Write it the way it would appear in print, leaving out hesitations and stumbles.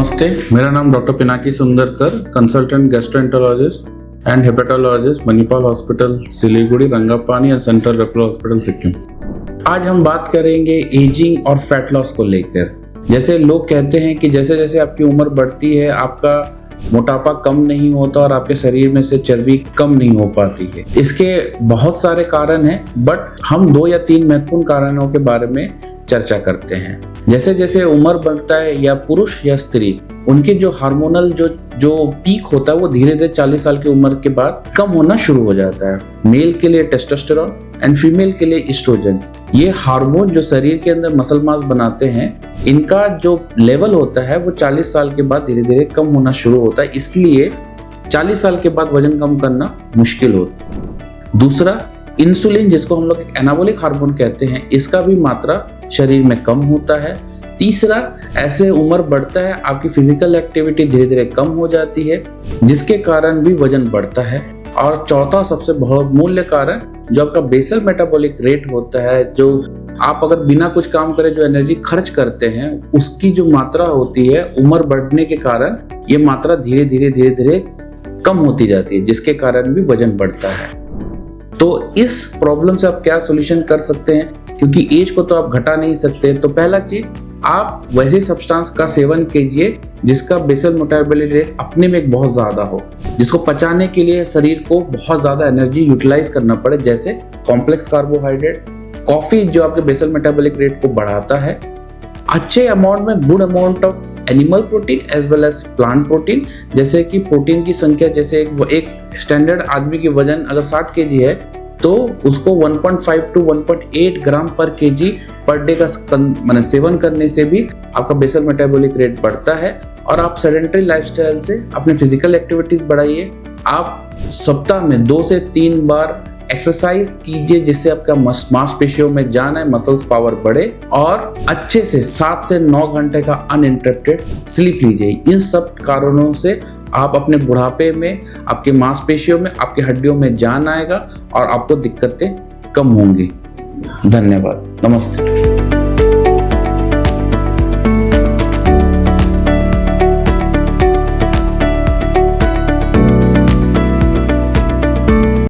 नमस्ते, मेरा नाम doctor Pinaki Sundarkar, consultant gastroenterologist and hepatologist, Manipal hospital Siliguri, Rangapani and central referral hospital Sikkim. आज हम बात करेंगे एजिंग और फैट लॉस को लेकर। जैसे लोग कहते हैं कि जैसे जैसे आपकी उम्र बढ़ती है आपका मोटापा कम नहीं होता और आपके शरीर में से चर्बी कम नहीं हो पाती है। इसके बहुत सारे कारण हैं, बट हम 2 या 3 महत्वपूर्ण कारणों के बारे में चर्चा करते हैं। जैसे जैसे उम्र बढ़ता है या पुरुष या स्त्री, उनके जो हार्मोनल जो पीक होता है वो धीरे धीरे 40 साल की उम्र के बाद कम होना शुरू हो जाता है। मेल के लिए टेस्टोस्टेरोन एंड फीमेल के लिए एस्ट्रोजन, ये हार्मोन जो शरीर के अंदर मसल मास बनाते हैं, इनका जो लेवल होता है वो 40 साल के बाद धीरे धीरे कम होना शुरू होता है। इसलिए 40 साल के बाद वजन कम करना मुश्किल होता है। दूसरा, इंसुलिन, जिसको हम लोग एक एनाबॉलिक हार्मोन कहते हैं, इसका भी मात्रा शरीर में कम होता है। तीसरा, ऐसे उम्र बढ़ता है आपकी फिजिकल एक्टिविटी धीरे धीरे कम हो जाती है, जिसके कारण भी वजन बढ़ता है। और चौथा सबसे बहुत मूल्य कारण, जो आपका बेसल मेटाबॉलिक रेट होता है, जो आप अगर बिना कुछ काम करे जो एनर्जी खर्च करते हैं, उसकी जो मात्रा होती है उम्र बढ़ने के कारण ये मात्रा धीरे धीरे कम होती जाती है, जिसके कारण भी वजन बढ़ता है। तो इस प्रॉब्लम से आप क्या सॉल्यूशन कर सकते हैं, क्योंकि एज को तो आप घटा नहीं सकते। तो पहला चीज, आप वैसे सब्सटेंस का सेवन कीजिए जिसका बेसल मेटाबॉलिक रेट अपने में बहुत ज्यादा हो, जिसको पचाने के लिए शरीर को बहुत ज्यादा एनर्जी यूटिलाइज करना पड़े, जैसे कॉम्प्लेक्स कार्बोहाइड्रेट, कॉफी जो आपके बेसल मेटाबॉलिक रेट को बढ़ाता है, अच्छे अमाउंट में good amount of animal protein as well as plant protein. जैसे कि प्रोटीन की संख्या, जैसे एक स्टैंडर्ड आदमी की वजन अगर 60 kg है तो उसको 1.5 to 1.8 ग्राम पर केजी पर डे का सेवन करने से भी आपका बेसल मेटाबॉलिक रेट बढ़ता है। और आप सेडेंटरी लाइफस्टाइल से अपने फिजिकल एक्टिविटीज बढ़ाइए। आप सप्ताह में 2 से 3 बार एक्सरसाइज कीजिए, जिससे आपका मांसपेशियों में जान है, मसल्स पावर बढ़े, और अच्छे से 7 से 9 घंटे का अनइंटरप्टेड स्लीप लीजिए। इन सब कारणों से आप अपने बुढ़ापे में आपके मांसपेशियों में, आपकी हड्डियों में जान आएगा और आपको दिक्कतें कम होंगी। धन्यवाद, नमस्ते।